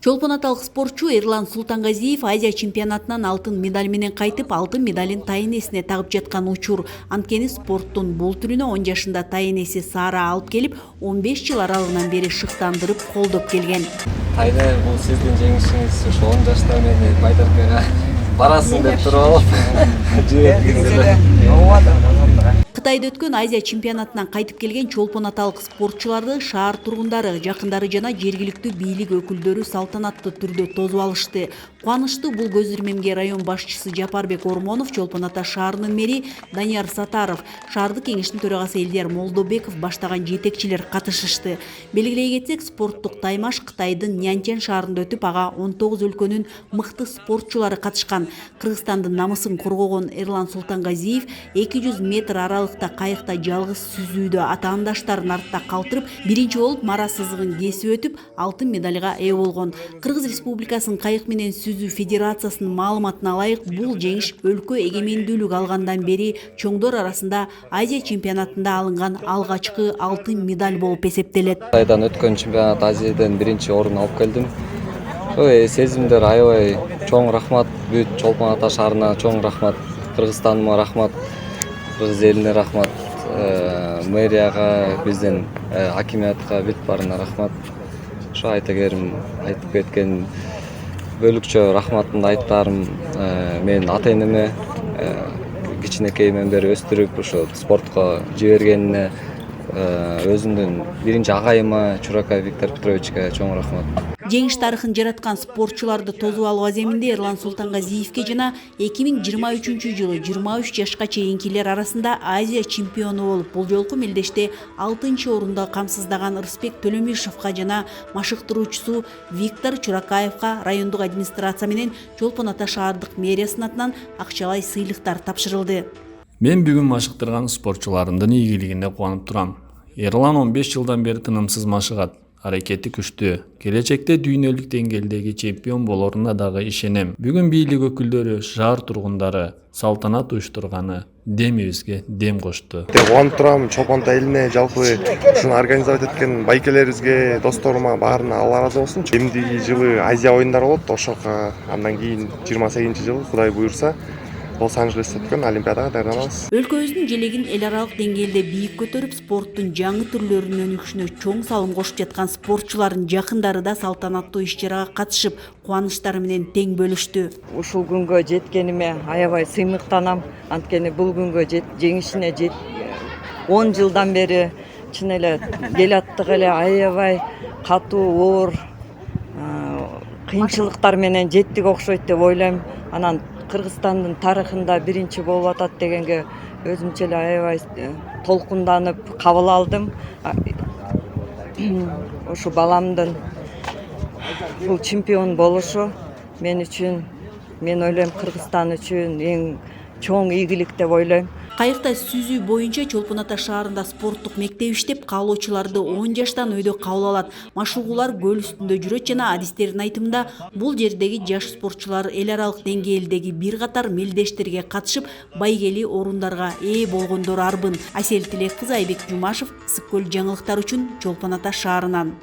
Чолпон аталык спортчу Эрлан Султангазиев Азия чемпионатынан алтын медаль менен кайтып, алтын медалин тайынесине тагып жаткан учур. Анткени спорттун бул түрүнө 10 жашында тайынеси Сара алып келип, 15 жыл аралыгынан бери шыктандырып, колдоп келген. Тайны бул сиздин жеңишиңиз, ушу 10 жашта мени байдаркага барасың деп туруп алып. Кытайда өткөн Азия чемпионатынан кайтып келген чолпон аталык спортчуларды шаар тургундары, жакындары жана жергиликтүү бийлик өкүлдөрү салтанаттуу түрдө тосуп алышты. Кубанычтуу бул көз ирмемге район башчысы Жапарбек Ормонов, Чолпон Ата шаарынын мэри Данияр Сатаров, шаардык кеңештин төрагасы Элдияр Молдобеков баштаган жетекчилер катышышты. Белгилей кетсек, спорттук таймаш Кытайдын Нянчэн шаарында өтүп, ага 19 өлкөнүн мыкты спортчулары катышкан. Кыргызстандын намысын коргогон Эрлан Султангазиев 200 метр аралыкта кайыкта жалгыз сүзүүдө атаандаштарын артта калтырып, биринчи болуп мара сызыгын кесип өтүп, алтын медальга ээ болгон. Кыргыз Республикасынын кайык менен сүзүү федерациясынын маалыматына ылайык, бул жеңиш өлкө эгемендүүлүк алгандан бери чоңдор арасында Азия чемпионатында алынган алгачкы алтын медаль болуп эсептелет. Кытайдан өткөн чемпионат Азиядан биринчи орун алып келдим. Сезимдер аябай чоң рахмат, бүт Чолпон Ата шаарына чоң рахмат, Кыргызстаныма рахмат, кыргыз элине рахмат, мэрияга, биздин акимиятка бүт баарына рахмат. Ошо айтагерим айтып кеткен бөлүкчө рахматымды айттарым менин ата энеме, кичинекейимден бери өстүрүп ушу спортко жибергенине, өзүмдүн биринчи агайыма Чуракаев Виктор Петровичке чоң рахмат. Жеңиш тарыхын жараткан спортчуларды тосуп алуу аземинде Эрлан Султангазиевке жана 2023 жылы 23 жашка чейинкилер арасында Азия чемпиону болуп, бул жолку мелдеште 6-чы орунду камсыздаган Рысбек Төлөмишевка жана машыктыруучусу Виктор Чуракаевка райондук администрация менен Чолпон Ата шаардык мэриясынын атынан акчалай сыйлыктар тапшырылды. Мен бүгүн машыктырган спортчуларымдын ийгилигине кубанып турам. Эрлан 15 жылдан бери тынымсыз машыгат. Аракети күчтүү. Келечекте дүйнөлүк деңгээлдеги чемпион болоруна дагы ишенем. Бүгүн бийлик өкүлдөрү, шаар тургундары салтанат уюштурганы демибизге дем кошту. Кубанып турам Чолпон Ата элине, жалпы ушуну организовать эткен байкелерибизге, досторума баарына Алла ыраазы болсун. Эмдиги жылы Азия оюндары болот, ошого андан кийин 28 жылы Кудай буйрса Лос-Анджелесте өткөн Олимпиадага даярданабыз. Өлкөбүздүн желегин эл аралык деңгээлде бийик көтөрүп, спорттун жаңы түрлөрүнүн өнүгүшүнө чоң салым кошуп жаткан спортчулардын жакындары да салтанаттуу иш-чарага катышып, кубанычтары менен тең бөлүштү. Ушул күнгө жеткениме аябай сыймыктанам. Анткени бул күнгө жеңишине 10 жылдан бери чын эле келаттык эле аябай катуу, оор кыйынчылыктар менен жеттик окшойт деп ойлойм. Анан Кыргызстандын тарыхында биринчи болуп атат дегенге өзүмчө эле аябай толкунданып кабыл алдым. Ушу баламдын бул чемпион болушу мен үчүн, мен ойлойм, Кыргызстан үчүн эң чоң ийгилик деп ойлойм. Кайыкта сүзүү боюнча Чолпон Ата шаарында спорттук мектеп иштеп, каалоочуларды 10 жаштан өйдө кабыл алат. Машыгуулар көл үстүндө жүрөт жана адистердин айтымында бул жердеги жаш спортчулар эл аралык деңгээлдеги бир катар мелдештерге катышып, байгели орундарга ээ болгондору арбын. Асель Тилеккызы, Айбек Жумашев, Ысык Көл жаңылыктар үчүн Чолпон Ата шаарынан.